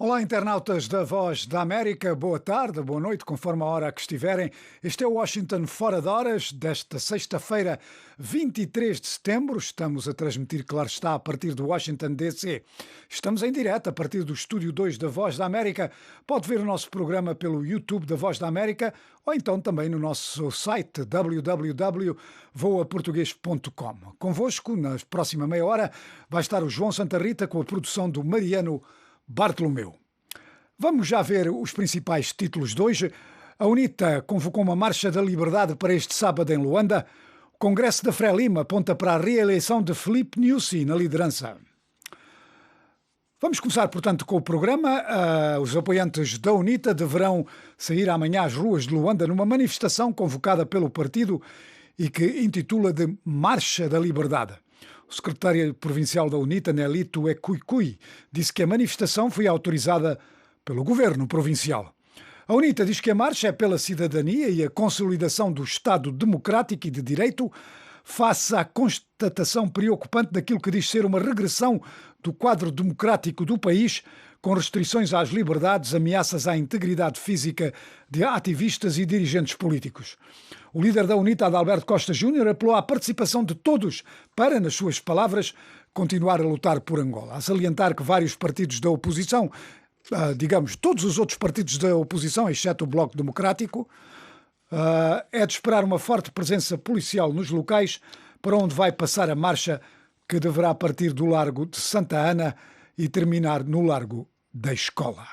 Olá, internautas da Voz da América, boa tarde, boa noite, conforme a hora que estiverem. Este é o Washington Fora de Horas, desta sexta-feira, 23 de setembro. Estamos a transmitir, claro está, a partir do Washington DC. Estamos em direto a partir do Estúdio 2 da Voz da América. Pode ver o nosso programa pelo YouTube da Voz da América ou então também no nosso site www.voaportugues.com. Convosco, na próxima meia hora, vai estar o João Santa Rita com a produção do Mariano Bartolomeu. Vamos já ver os principais títulos de hoje. A UNITA convocou uma Marcha da Liberdade para este sábado em Luanda. O Congresso da Frelimo aponta para a reeleição de Filipe Nyusi na liderança. Vamos começar, portanto, com o programa. Os apoiantes da UNITA deverão sair amanhã às ruas de Luanda numa manifestação convocada pelo partido e que intitula de Marcha da Liberdade. O secretário provincial da UNITA, Nelito Ekuikui, disse que a manifestação foi autorizada pelo governo provincial. A UNITA diz que a marcha é pela cidadania e a consolidação do Estado democrático e de direito face à constatação preocupante daquilo que diz ser uma regressão do quadro democrático do país, com restrições às liberdades, ameaças à integridade física de ativistas e dirigentes políticos. O líder da UNITA, Adalberto Costa Júnior, apelou à participação de todos para, nas suas palavras, continuar a lutar por Angola. A salientar que vários partidos da oposição, todos os outros partidos da oposição, exceto o Bloco Democrático, é de esperar uma forte presença policial nos locais para onde vai passar a marcha, que deverá partir do Largo de Santa Ana e terminar no Largo da Escola.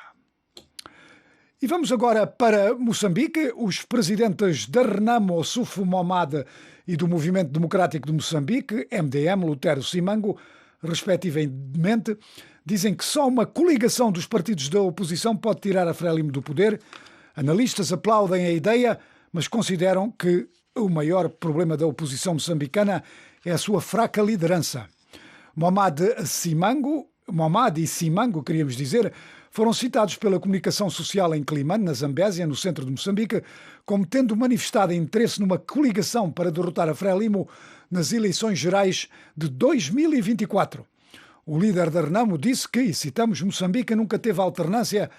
E vamos agora para Moçambique. Os presidentes da Renamo, Sufo Momad, e do Movimento Democrático de Moçambique, MDM, Lutero Simango, respectivamente, dizem que só uma coligação dos partidos da oposição pode tirar a Frelimo do poder. Analistas aplaudem a ideia, mas consideram que o maior problema da oposição moçambicana é a sua fraca liderança. Momad e Simango, queríamos dizer, foram citados pela comunicação social em Climane, na Zambésia, no centro de Moçambique, como tendo manifestado interesse numa coligação para derrotar a Frelimo nas eleições gerais de 2024. O líder da Renamo disse que, e citamos, Moçambique nunca teve alternância.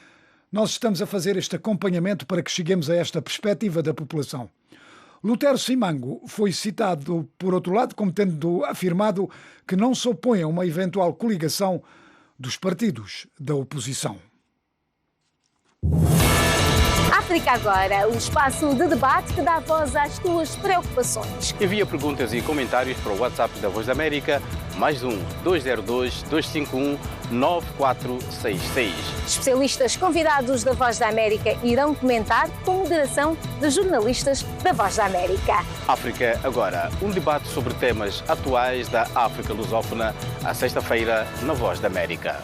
Nós estamos a fazer este acompanhamento para que cheguemos a esta perspectiva da população. Lutero Simango foi citado, por outro lado, como tendo afirmado que não se opõe a uma eventual coligação dos partidos da oposição. África Agora, o espaço de debate que dá voz às tuas preocupações. Envia perguntas e comentários para o WhatsApp da Voz da América, +1 202 251 9466. Especialistas convidados da Voz da América irão comentar com moderação de jornalistas da Voz da América. África Agora, um debate sobre temas atuais da África lusófona, à sexta-feira, na Voz da América.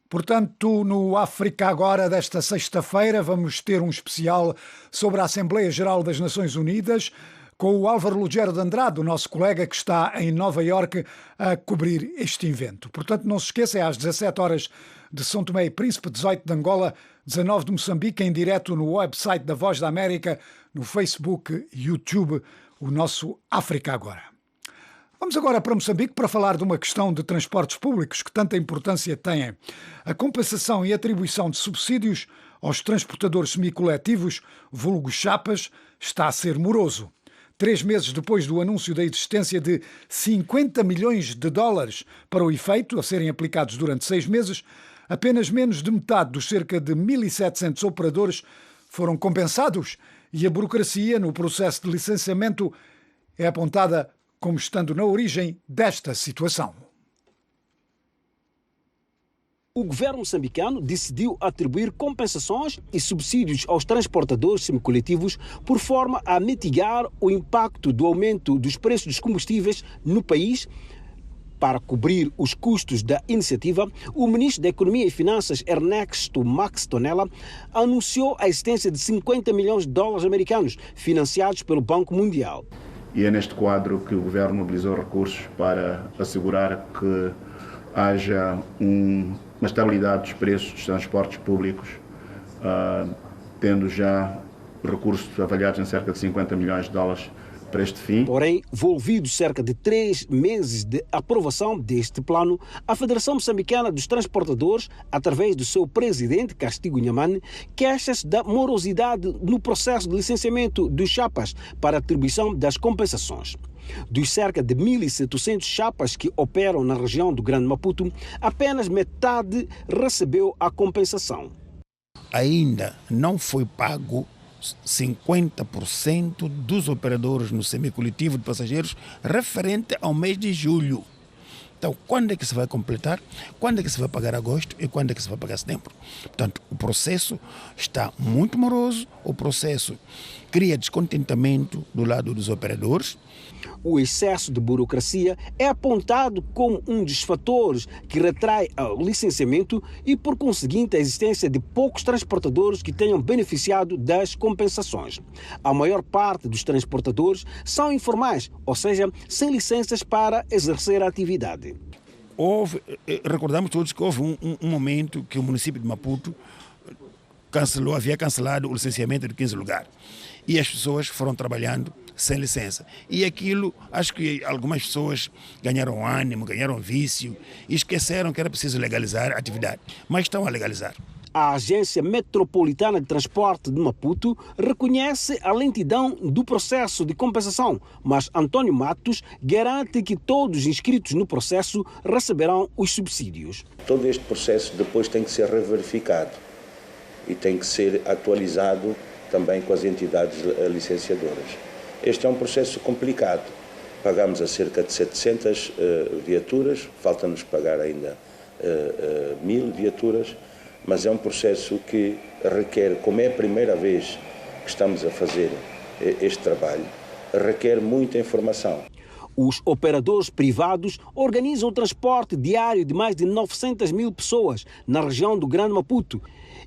Portanto, no África Agora desta sexta-feira vamos ter um especial sobre a Assembleia Geral das Nações Unidas com o Álvaro Lugero de Andrade, o nosso colega que está em Nova Iorque a cobrir este evento. Portanto, não se esqueça, é às 17 horas de São Tomé e Príncipe, 18 de Angola, 19 de Moçambique, em direto no website da Voz da América, no Facebook, YouTube, o nosso África Agora. Vamos agora para Moçambique para falar de uma questão de transportes públicos que tanta importância têm. A compensação e atribuição de subsídios aos transportadores semicoletivos, vulgo chapas, está a ser moroso. 3 meses depois do anúncio da existência de 50 milhões de dólares para o efeito, a serem aplicados durante 6 meses, apenas menos de metade dos cerca de 1.700 operadores foram compensados e a burocracia no processo de licenciamento é apontada como estando na origem desta situação. O governo moçambicano decidiu atribuir compensações e subsídios aos transportadores semicoletivos por forma a mitigar o impacto do aumento dos preços dos combustíveis no país. Para cobrir os custos da iniciativa, o ministro da Economia e Finanças, Ernesto Max Tonella, anunciou a existência de 50 milhões de dólares americanos financiados pelo Banco Mundial. E é neste quadro que o governo mobilizou recursos para assegurar que haja uma estabilidade dos preços dos transportes públicos, tendo já recursos avaliados em cerca de 50 milhões de dólares para este fim. Porém, envolvidos cerca de 3 meses de aprovação deste plano, a Federação Moçambicana dos Transportadores, através do seu presidente, Castigo Inhamane, queixa-se da morosidade no processo de licenciamento dos chapas para atribuição das compensações. Dos cerca de 1.700 chapas que operam na região do Grande Maputo, apenas metade recebeu a compensação. Ainda não foi pago 50% dos operadores no semicoletivo de passageiros referente ao mês de julho. Então, quando é que se vai completar? Quando é que se vai pagar agosto e quando é que se vai pagar setembro? Portanto, o processo está muito moroso, o processo cria descontentamento do lado dos operadores. O excesso de burocracia é apontado como um dos fatores que retrai o licenciamento e, por conseguinte, a existência de poucos transportadores que tenham beneficiado das compensações. A maior parte dos transportadores são informais, ou seja, sem licenças para exercer a atividade. Recordamos todos que houve um momento que o município de Maputo havia cancelado o licenciamento de 15 lugares. E as pessoas foram trabalhando sem licença. E aquilo, acho que algumas pessoas ganharam ânimo, ganharam vício e esqueceram que era preciso legalizar a atividade. Mas estão a legalizar. A Agência Metropolitana de Transporte de Maputo reconhece a lentidão do processo de compensação, mas António Matos garante que todos os inscritos no processo receberão os subsídios. Todo este processo depois tem que ser reverificado e tem que ser atualizado também com as entidades licenciadoras. Este é um processo complicado. Pagamos a cerca de 700 viaturas, falta-nos pagar ainda 1.000 viaturas, mas é um processo que requer, como é a primeira vez que estamos a fazer este trabalho, requer muita informação. Os operadores privados organizam o transporte diário de mais de 900 mil pessoas na região do Grande Maputo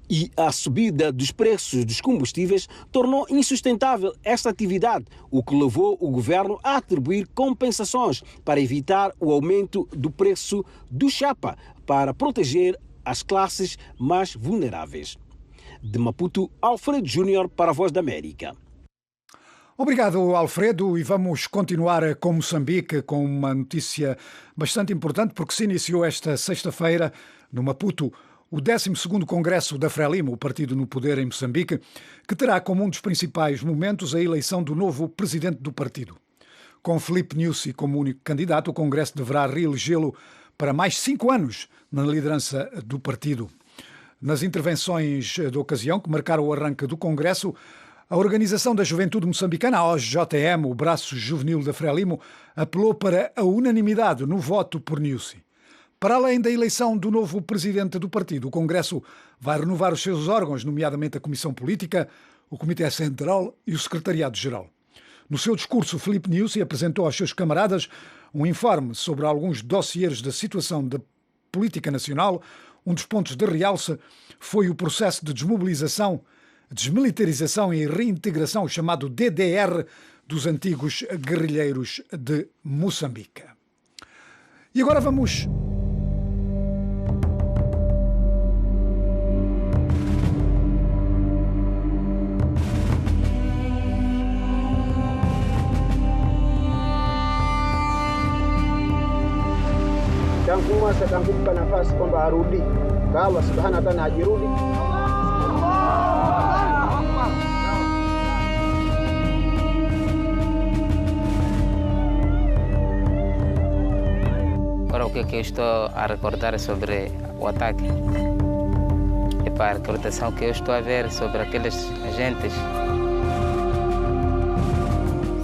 e a subida dos preços dos combustíveis tornou insustentável esta atividade, o que levou o governo a atribuir compensações para evitar o aumento do preço do chapa, para proteger as classes mais vulneráveis. De Maputo, Alfredo Júnior para a Voz da América. Obrigado, Alfredo, e vamos continuar com Moçambique com uma notícia bastante importante, porque se iniciou esta sexta-feira no Maputo o 12º Congresso da Frelimo, o partido no poder em Moçambique, que terá como um dos principais momentos a eleição do novo presidente do partido. Com Filipe Nyusi como único candidato, o Congresso deverá reelegê-lo para mais 5 anos na liderança do partido. Nas intervenções da ocasião, que marcaram o arranque do Congresso, a Organização da Juventude Moçambicana, a OJM, o braço juvenil da Frelimo, apelou para a unanimidade no voto por Nyusi. Para além da eleição do novo presidente do partido, o Congresso vai renovar os seus órgãos, nomeadamente a Comissão Política, o Comitê Central e o Secretariado-Geral. No seu discurso, Filipe Nyusi apresentou aos seus camaradas um informe sobre alguns dossiês da situação da política nacional. Um dos pontos de realce foi o processo de desmobilização, desmilitarização e reintegração, o chamado DDR, dos antigos guerrilheiros de Moçambique. E agora vamos... Sedang kumpa nafasi kwamba arudi, Allah subhanahu wa ta'ala hajirudi. Agora o que eu estou a recordar sobre o ataque e para a recordação que eu estou a ver sobre aqueles agentes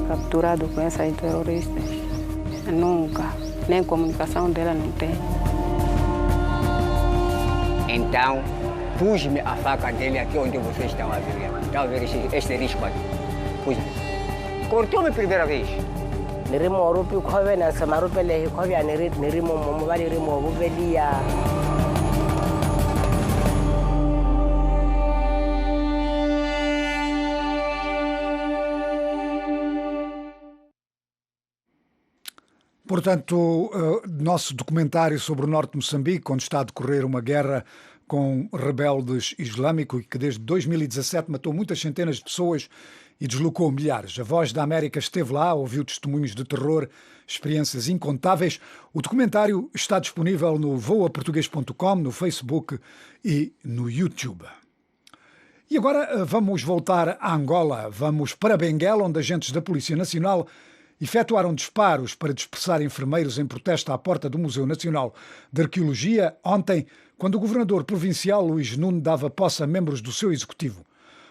capturado com essas terroristas. Nunca, nem comunicação dela não tem. Então, pus-me a faca dele aqui onde vocês estão a ver. Estão a ver este risco aqui. Pus-me. Cortou-me a primeira vez. Nirimo orupi khove na samarupe le khove anirit nirimo momobali rimo bubelia. Portanto, nosso documentário sobre o norte de Moçambique, onde está a decorrer uma guerra com rebeldes islâmicos e que desde 2017 matou muitas centenas de pessoas e deslocou milhares. A Voz da América esteve lá, ouviu testemunhos de terror, experiências incontáveis. O documentário está disponível no voaportugues.com, no Facebook e no YouTube. E agora vamos voltar a Angola. Vamos para Benguela, onde agentes da Polícia Nacional efetuaram disparos para dispersar enfermeiros em protesto à porta do Museu Nacional de Arqueologia ontem, quando o governador provincial Luís Nuno dava posse a membros do seu executivo.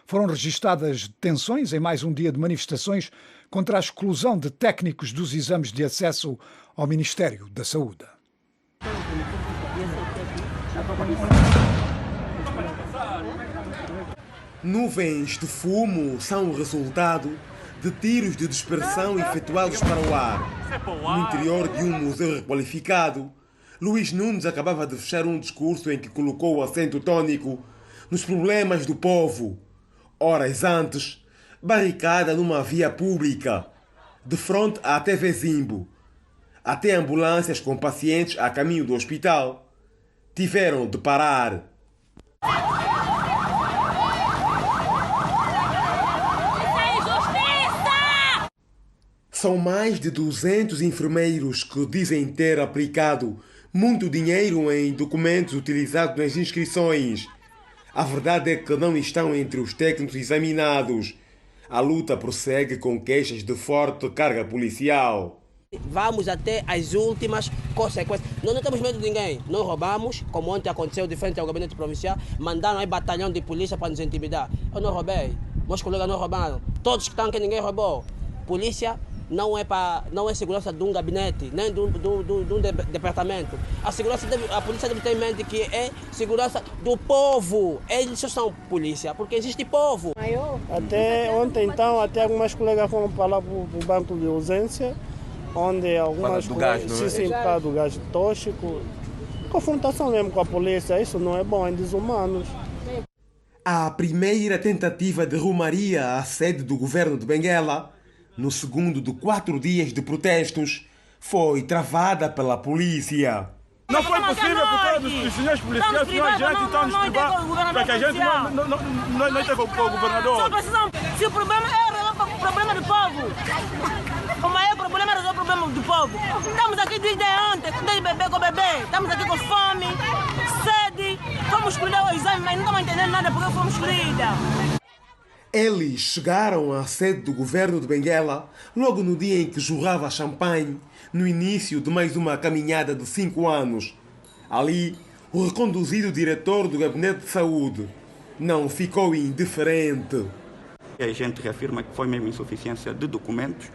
Foram registadas detenções em mais um dia de manifestações contra a exclusão de técnicos dos exames de acesso ao Ministério da Saúde. Nuvens de fumo são o resultado de tiros de dispersão efetuados para o ar. No interior de um museu requalificado, Luís Nunes acabava de fechar um discurso em que colocou o acento tônico nos problemas do povo. Horas antes, barricada numa via pública, de frente à TV Zimbo. Até ambulâncias com pacientes a caminho do hospital tiveram de parar. São mais de 200 enfermeiros que dizem ter aplicado muito dinheiro em documentos utilizados nas inscrições. A verdade é que não estão entre os técnicos examinados. A luta prossegue com queixas de forte carga policial. Vamos até as últimas consequências. Nós não temos medo de ninguém. Não roubamos, como ontem aconteceu de frente ao gabinete provincial. Mandaram aí batalhão de polícia para nos intimidar. Eu não roubei. Meus colegas não roubaram. Todos que estão aqui, ninguém roubou. Polícia não é segurança de um gabinete, nem de um departamento. A polícia deve ter em mente que é segurança do povo. Eles só são polícia, porque existe povo. Até ontem, então, até algumas colegas foram para lá para o banco de ausência, onde algumas colegas... Sim, por causa do gás tóxico. Confrontação mesmo com a polícia, isso não é bom, é desumano. A primeira tentativa de rumaria à sede do governo de Benguela, no segundo de 4 dias de protestos, foi travada pela polícia. Não foi possível por causa dos senhores policiais, os senhores agentes estão nos privar para que a gente não esteja com o governador. Se o problema é o problema do povo, o maior problema é resolver o problema do povo. Estamos aqui desde ontem, desde bebê com bebê, estamos aqui com fome, sede, fomos escolher o exame, mas não estamos entendendo nada porque fomos escolhidos. Eles chegaram à sede do governo de Benguela logo no dia em que jorrava champanhe, no início de mais uma caminhada de 5 anos. Ali, o reconduzido diretor do Gabinete de Saúde não ficou indiferente. A gente reafirma que foi mesmo insuficiência de documentos.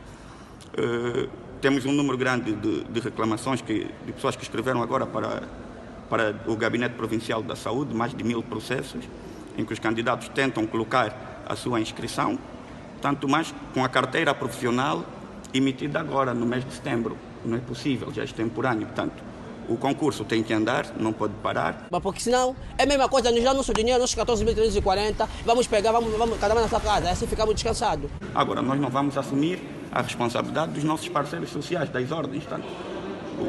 Temos um número grande de reclamações de pessoas que escreveram agora para o Gabinete Provincial da Saúde, mais de 1000 processos, em que os candidatos tentam colocar a sua inscrição, tanto mais com a carteira profissional emitida agora no mês de setembro. Não é possível, já é extemporâneo. Portanto, o concurso tem que andar, não pode parar. Porque senão é a mesma coisa, nos dá nosso dinheiro, nossos 14.340, vamos pegar, vamos cada um na sua casa, assim ficamos descansados. Agora, nós não vamos assumir a responsabilidade dos nossos parceiros sociais, das ordens. Portanto,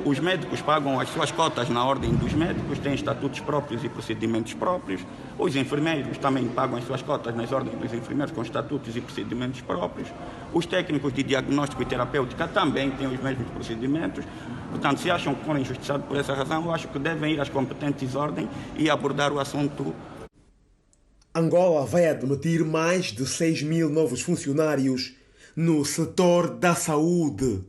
os médicos pagam as suas cotas na ordem dos médicos, têm estatutos próprios e procedimentos próprios. Os enfermeiros também pagam as suas cotas nas ordens dos enfermeiros com estatutos e procedimentos próprios. Os técnicos de diagnóstico e terapêutica também têm os mesmos procedimentos. Portanto, se acham que foram injustiçados por essa razão, eu acho que devem ir às competentes ordens e abordar o assunto. Angola vai admitir mais de 6.000 novos funcionários no setor da saúde.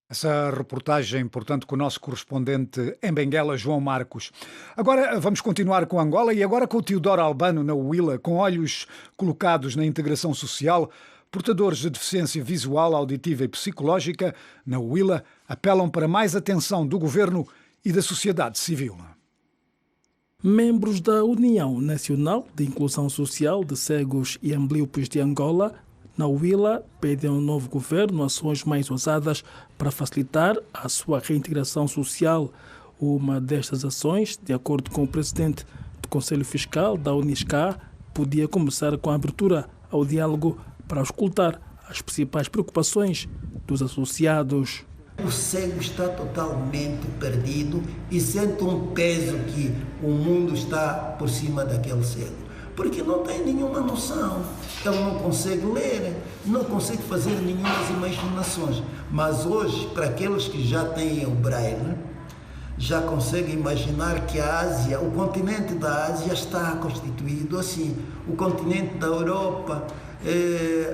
Essa reportagem, portanto, com o nosso correspondente em Benguela, João Marcos. Agora vamos continuar com Angola e agora com o Teodoro Albano na Huila, com olhos colocados na integração social. Portadores de deficiência visual, auditiva e psicológica na Huila apelam para mais atenção do governo e da sociedade civil. Membros da União Nacional de Inclusão Social de Cegos e Amblíopes de Angola, na Huila, pedem ao novo governo ações mais ousadas para facilitar a sua reintegração social. Uma destas ações, de acordo com o presidente do Conselho Fiscal da Unisca, podia começar com a abertura ao diálogo para escutar as principais preocupações dos associados. O cego está totalmente perdido e sente um peso que o mundo está por cima daquele cego. Porque não tem nenhuma noção. Ele não consegue ler, não consegue fazer nenhumas imaginações. Mas hoje, para aqueles que já têm o Braille, já conseguem imaginar que a Ásia, o continente da Ásia está constituído assim. O continente da Europa,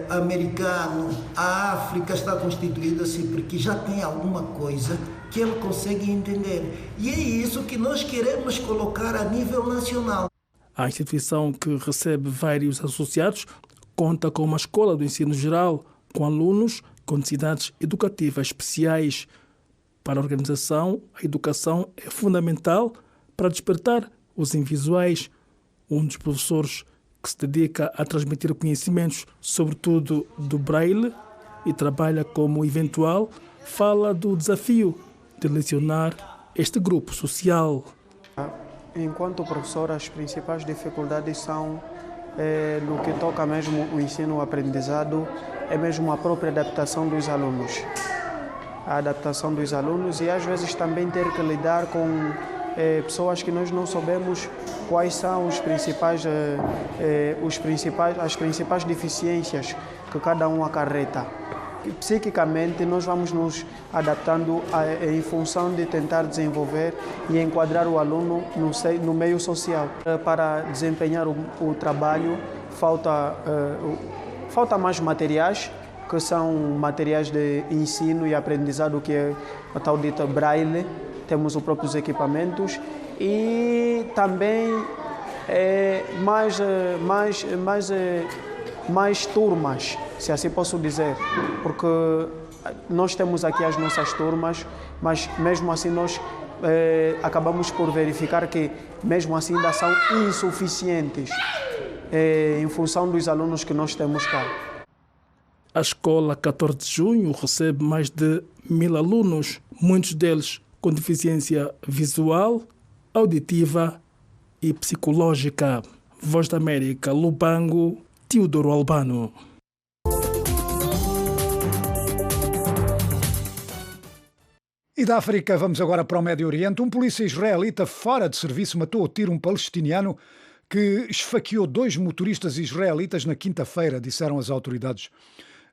americano, a África está constituído assim, porque já tem alguma coisa que ele consegue entender. E é isso que nós queremos colocar a nível nacional. A instituição, que recebe vários associados, conta com uma escola do ensino geral, com alunos com necessidades educativas especiais. Para a organização, a educação é fundamental para despertar os invisuais. Um dos professores que se dedica a transmitir conhecimentos, sobretudo do Braille, e trabalha como eventual, fala do desafio de lecionar este grupo social. Enquanto professor, as principais dificuldades são, no que toca mesmo o ensino, o aprendizado, é mesmo a própria adaptação dos alunos. A adaptação dos alunos e às vezes também ter que lidar com pessoas que nós não sabemos quais são as principais deficiências que cada um acarreta. Psiquicamente, nós vamos nos adaptando em função de tentar desenvolver e enquadrar o aluno no meio social. Para desempenhar o trabalho, falta mais materiais, que são materiais de ensino e aprendizado, que é a tal dita Braille. Temos os próprios equipamentos e também mais turmas, se assim posso dizer, porque nós temos aqui as nossas turmas, mas mesmo assim nós acabamos por verificar que mesmo assim ainda são insuficientes em função dos alunos que nós temos cá. A escola 14 de junho recebe mais de 1000 alunos, muitos deles com deficiência visual, auditiva e psicológica. Voz da América, Lubango, Teodoro Albano. E da África vamos agora para o Médio Oriente. Um polícia israelita fora de serviço matou a tiro um palestiniano que esfaqueou 2 motoristas israelitas na quinta-feira, disseram as autoridades.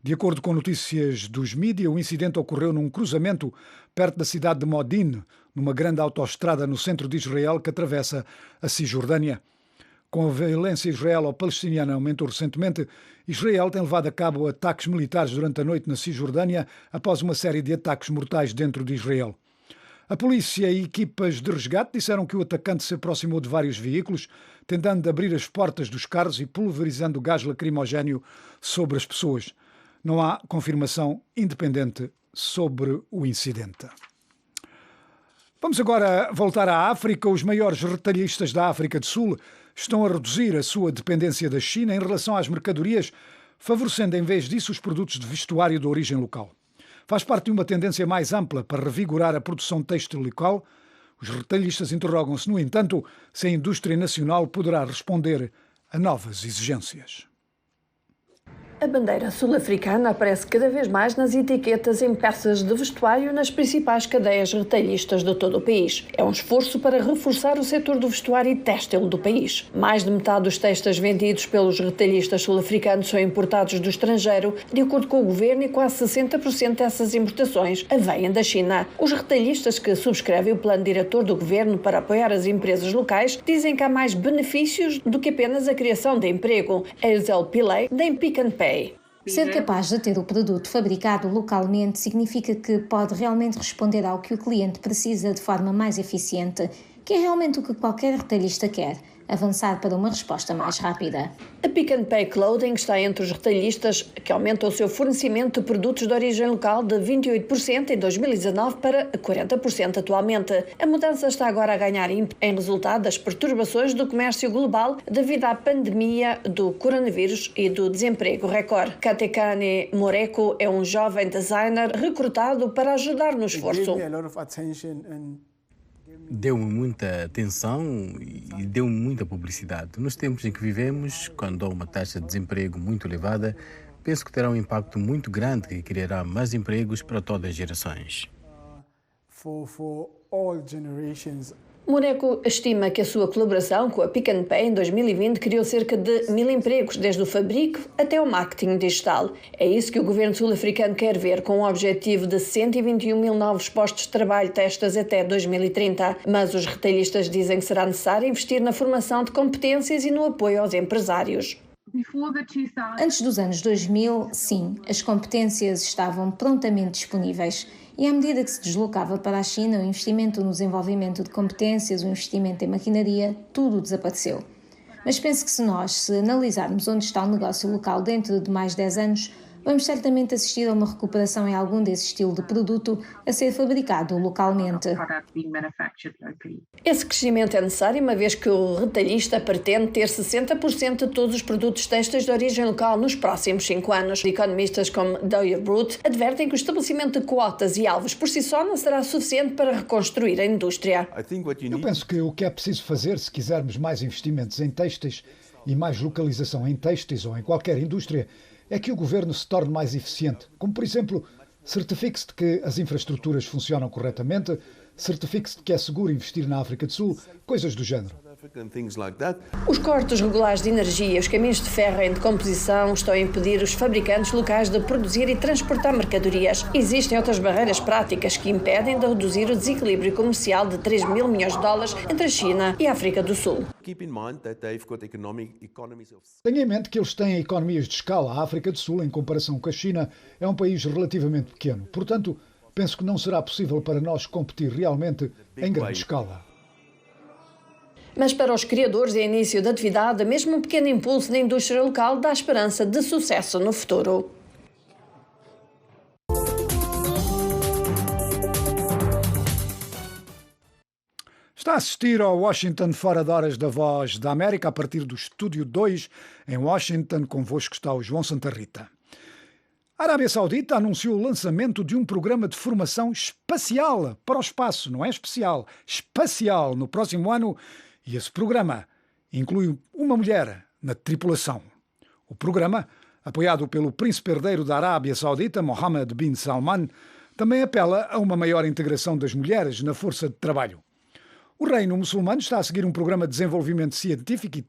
De acordo com notícias dos mídias, o incidente ocorreu num cruzamento perto da cidade de Modin, numa grande autoestrada no centro de Israel que atravessa a Cisjordânia. Com a violência israelo-palestiniana aumentou recentemente, Israel tem levado a cabo ataques militares durante a noite na Cisjordânia após uma série de ataques mortais dentro de Israel. A polícia e equipas de resgate disseram que o atacante se aproximou de vários veículos, tentando abrir as portas dos carros e pulverizando gás lacrimogéneo sobre as pessoas. Não há confirmação independente sobre o incidente. Vamos agora voltar à África. Os maiores retalhistas da África do Sul estão a reduzir a sua dependência da China em relação às mercadorias, favorecendo em vez disso os produtos de vestuário de origem local. Faz parte de uma tendência mais ampla para revigorar a produção têxtil local. Os retalhistas interrogam-se, no entanto, se a indústria nacional poderá responder a novas exigências. A bandeira sul-africana aparece cada vez mais nas etiquetas em peças de vestuário nas principais cadeias retalhistas de todo o país. É um esforço para reforçar o setor do vestuário e têxtil do país. Mais de metade dos textos vendidos pelos retalhistas sul-africanos são importados do estrangeiro. De acordo com o governo, e quase 60% dessas importações vêm da China. Os retalhistas que subscrevem o plano diretor do governo para apoiar as empresas locais dizem que há mais benefícios do que apenas a criação de emprego. Ezel Pillay, da Pick n Pay. Ser capaz de ter o produto fabricado localmente significa que pode realmente responder ao que o cliente precisa de forma mais eficiente, que é realmente o que qualquer retalhista quer. Avançar para uma resposta mais rápida. A Pick n Pay Clothing está entre os retalhistas que aumentam o seu fornecimento de produtos de origem local de 28% em 2019 para 40% atualmente. A mudança está agora a ganhar ímpeto em resultado das perturbações do comércio global devido à pandemia do coronavírus e do desemprego recorde. Katekane Moreko é um jovem designer recrutado para ajudar no esforço. Deu-me muita atenção e deu-me muita publicidade. Nos tempos em que vivemos, quando há uma taxa de desemprego muito elevada, penso que terá um impacto muito grande que criará mais empregos para todas as gerações. for all generations. Moneco estima que a sua colaboração com a Pick n Pay em 2020 criou cerca de 1000 empregos, desde o fabrico até o marketing digital. É isso que o governo sul-africano quer ver, com o objetivo de 121 mil novos postos de trabalho testas até 2030. Mas os retalhistas dizem que será necessário investir na formação de competências e no apoio aos empresários. Antes dos anos 2000, sim, as competências estavam prontamente disponíveis. E à medida que se deslocava para a China, o investimento no desenvolvimento de competências, o investimento em maquinaria, tudo desapareceu. Mas penso que se analisarmos onde está o negócio local dentro de mais 10 anos, vamos certamente assistir a uma recuperação em algum desse estilo de produto a ser fabricado localmente. Esse crescimento é necessário, uma vez que o retalhista pretende ter 60% de todos os produtos têxteis de origem local nos próximos 5 anos. Economistas como Doyle Brute advertem que o estabelecimento de quotas e alvos por si só não será suficiente para reconstruir a indústria. Eu penso que o que é preciso fazer, se quisermos mais investimentos em têxteis e mais localização em têxteis ou em qualquer indústria, é que o governo se torne mais eficiente, como, por exemplo, certifique-se de que as infraestruturas funcionam corretamente, certifique-se de que é seguro investir na África do Sul, coisas do género. Os cortes regulares de energia e os caminhos de ferro em decomposição estão a impedir os fabricantes locais de produzir e transportar mercadorias. Existem outras barreiras práticas que impedem de reduzir o desequilíbrio comercial de 3 mil milhões de dólares entre a China e a África do Sul. Tenha em mente que eles têm economias de escala. A África do Sul, em comparação com a China, é um país relativamente pequeno. Portanto, penso que não será possível para nós competir realmente em grande escala. Mas para os criadores e início da atividade, mesmo um pequeno impulso na indústria local dá esperança de sucesso no futuro. Está a assistir ao Washington Fora de Horas da Voz da América, a partir do Estúdio 2, em Washington. Convosco está o João Santa Rita. A Arábia Saudita anunciou o lançamento de um programa de formação espacial para o espaço, não é especial, espacial, no próximo ano. E esse programa inclui uma mulher na tripulação. O programa, apoiado pelo príncipe herdeiro da Arábia Saudita, Mohammed bin Salman, também apela a uma maior integração das mulheres na força de trabalho. O reino muçulmano está a seguir um programa de desenvolvimento científico e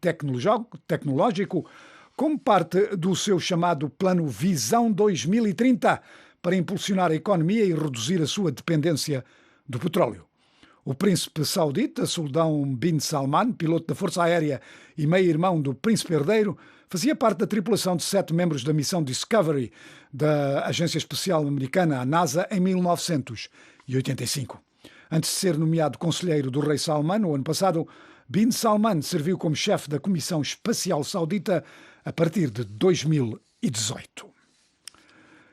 tecnológico como parte do seu chamado Plano Visão 2030 para impulsionar a economia e reduzir a sua dependência do petróleo. O príncipe saudita, Sultão bin Salman, piloto da Força Aérea e meio-irmão do príncipe herdeiro, fazia parte da tripulação de 7 membros da missão Discovery da Agência Espacial Americana, a NASA, em 1985. Antes de ser nomeado conselheiro do rei Salman, no ano passado, bin Salman serviu como chefe da Comissão Espacial Saudita a partir de 2018.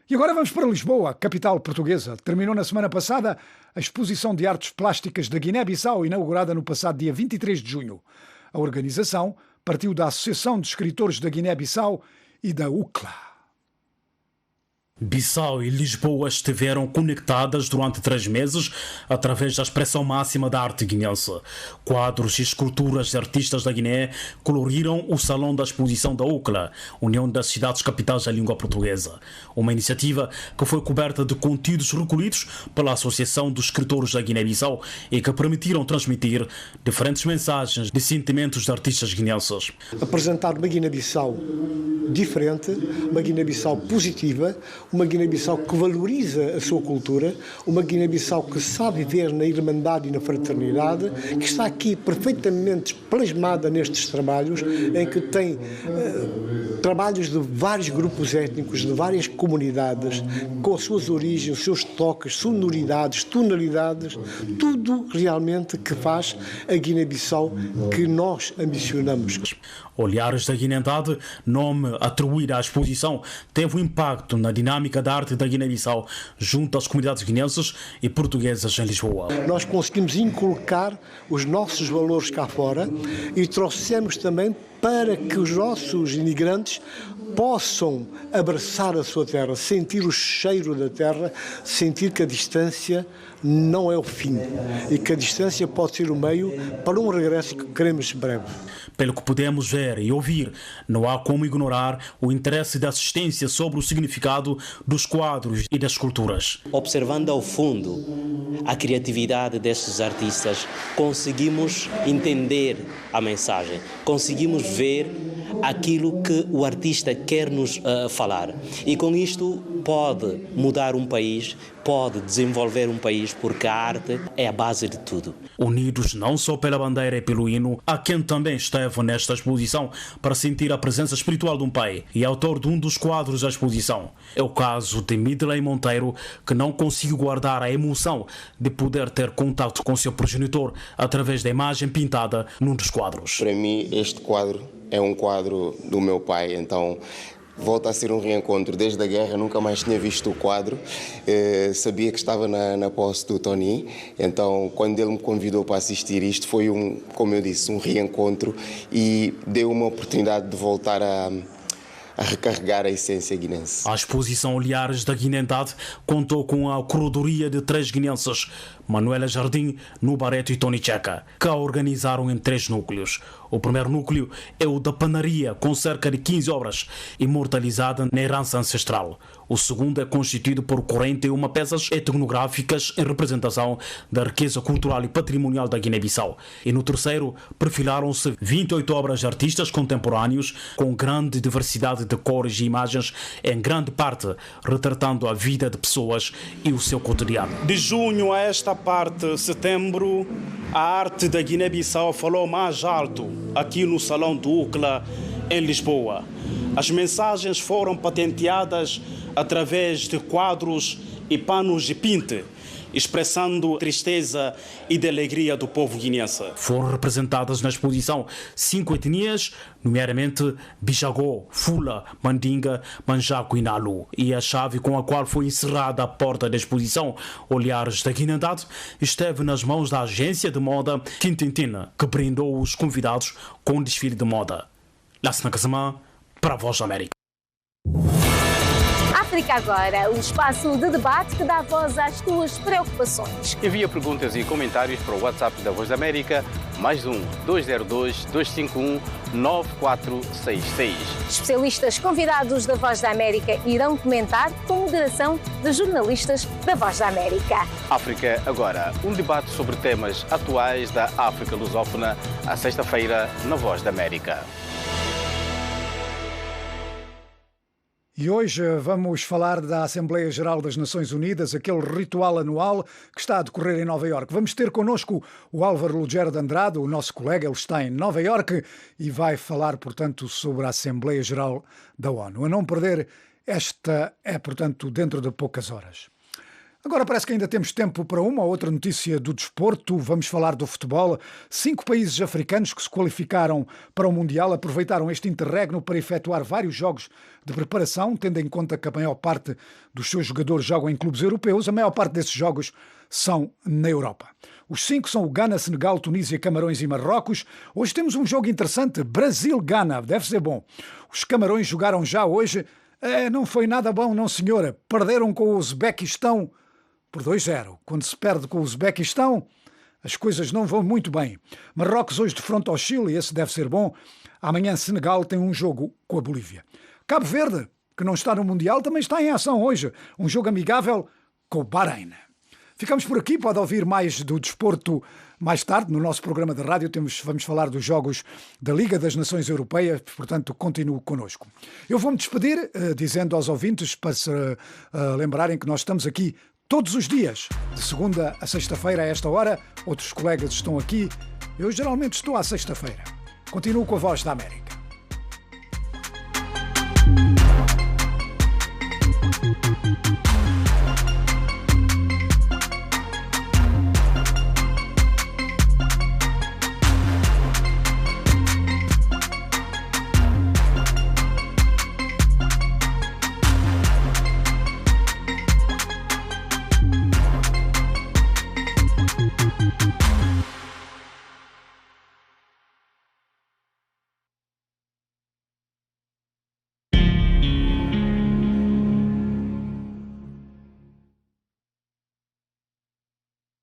E agora vamos para Lisboa, capital portuguesa. Terminou na semana passada a exposição de artes plásticas da Guiné-Bissau, inaugurada no passado dia 23 de junho. A organização partiu da Associação de Escritores da Guiné-Bissau e da UCLA. Bissau e Lisboa estiveram conectadas durante 3 meses através da expressão máxima da arte guinense. Quadros e esculturas de artistas da Guiné coloriram o salão da exposição da UCLA, União das Cidades Capitais da Língua Portuguesa. Uma iniciativa que foi coberta de conteúdos recolhidos pela Associação dos Escritores da Guiné-Bissau e que permitiram transmitir diferentes mensagens de sentimentos de artistas guinenses. Apresentar uma Guiné-Bissau diferente, uma Guiné-Bissau positiva, uma Guiné-Bissau que valoriza a sua cultura, uma Guiné-Bissau que sabe viver na irmandade e na fraternidade, que está aqui perfeitamente plasmada nestes trabalhos, em que tem trabalhos de vários grupos étnicos, de várias comunidades, com as suas origens, os seus toques, sonoridades, tonalidades, tudo realmente que faz a Guiné-Bissau que nós ambicionamos. Olhares da Guinendade, nome atribuído à exposição, teve um impacto na dinâmica da arte da Guiné-Bissau junto às comunidades guinenses e portuguesas em Lisboa. Nós conseguimos inculcar os nossos valores cá fora e trouxemos também para que os nossos imigrantes possam abraçar a sua terra, sentir o cheiro da terra, sentir que a distância não é o fim e que a distância pode ser o meio para um regresso que queremos breve. Pelo que podemos ver e ouvir, não há como ignorar o interesse da assistência sobre o significado dos quadros e das esculturas. Observando ao fundo a criatividade destes artistas, conseguimos entender a mensagem, conseguimos ver aquilo que o artista quer nos falar. E com isto pode mudar um país, pode desenvolver um país, porque a arte é a base de tudo. Unidos não só pela bandeira e pelo hino, há quem também esteve nesta exposição para sentir a presença espiritual de um pai e autor de um dos quadros da exposição. É o caso de Midley Monteiro, que não conseguiu guardar a emoção de poder ter contato com seu progenitor através da imagem pintada num dos quadros. Para mim, este quadro é um quadro do meu pai, então volta a ser um reencontro. Desde a guerra nunca mais tinha visto o quadro, sabia que estava na posse do Tony, então quando ele me convidou para assistir isto foi como eu disse, um reencontro e deu uma oportunidade de voltar a recarregar a essência guinense. A exposição Olhares da Guinendade contou com a curadoria de 3 guinenses, Manuela Jardim, Nubareto e Tony Checa, que a organizaram em 3 núcleos. O primeiro núcleo é o da panaria, com cerca de 15 obras, imortalizadas na herança ancestral. O segundo é constituído por 41 peças etnográficas em representação da riqueza cultural e patrimonial da Guiné-Bissau. E no terceiro, perfilaram-se 28 obras de artistas contemporâneos com grande diversidade de cores e imagens, em grande parte retratando a vida de pessoas e o seu cotidiano. De junho a esta parte, setembro, a arte da Guiné-Bissau falou mais alto aqui no Salão do UCLA, em Lisboa. As mensagens foram patenteadas através de quadros e panos de pinte, expressando tristeza e de alegria do povo guinense. Foram representadas na exposição 5 etnias, nomeadamente Bijagó, Fula, Mandinga, Manjaco e Nalu. E a chave com a qual foi encerrada a porta da exposição Olhares da Guinendade esteve nas mãos da agência de moda Quintintina, que brindou os convidados com um desfile de moda. Lassana Kazama, para a Voz da América. África Agora, um espaço de debate que dá voz às tuas preocupações. Envia perguntas e comentários para o WhatsApp da Voz da América, +1 202 251 9466. Especialistas convidados da Voz da América irão comentar com moderação de jornalistas da Voz da América. África Agora, um debate sobre temas atuais da África lusófona, à sexta-feira, na Voz da América. E hoje vamos falar da Assembleia Geral das Nações Unidas, aquele ritual anual que está a decorrer em Nova Iorque. Vamos ter connosco o Álvaro Lugero de Andrade, o nosso colega, ele está em Nova Iorque e vai falar, portanto, sobre a Assembleia Geral da ONU. A não perder, esta é, portanto, dentro de poucas horas. Agora parece que ainda temos tempo para uma ou outra notícia do desporto. Vamos falar do futebol. 5 países africanos que se qualificaram para o Mundial aproveitaram este interregno para efetuar vários jogos de preparação, tendo em conta que a maior parte dos seus jogadores jogam em clubes europeus. A maior parte desses jogos são na Europa. Os 5 são o Ghana, Senegal, Tunísia, Camarões e Marrocos. Hoje temos um jogo interessante, Brasil-Ghana, deve ser bom. Os Camarões jogaram já hoje. Não foi nada bom, não senhora. Perderam com o Uzbequistão por 2-0. Quando se perde com o Uzbequistão, as coisas não vão muito bem. Marrocos hoje de frente ao Chile, esse deve ser bom. Amanhã Senegal tem um jogo com a Bolívia. Cabo Verde, que não está no Mundial, também está em ação hoje. Um jogo amigável com o Bahrein. Ficamos por aqui, pode ouvir mais do desporto mais tarde. No nosso programa de rádio vamos falar dos jogos da Liga das Nações Europeias, portanto continue connosco. Eu vou-me despedir dizendo aos ouvintes para se lembrarem que nós estamos aqui todos os dias, de segunda a sexta-feira a esta hora. Outros colegas estão aqui. Eu geralmente estou à sexta-feira. Continuo com a Voz da América.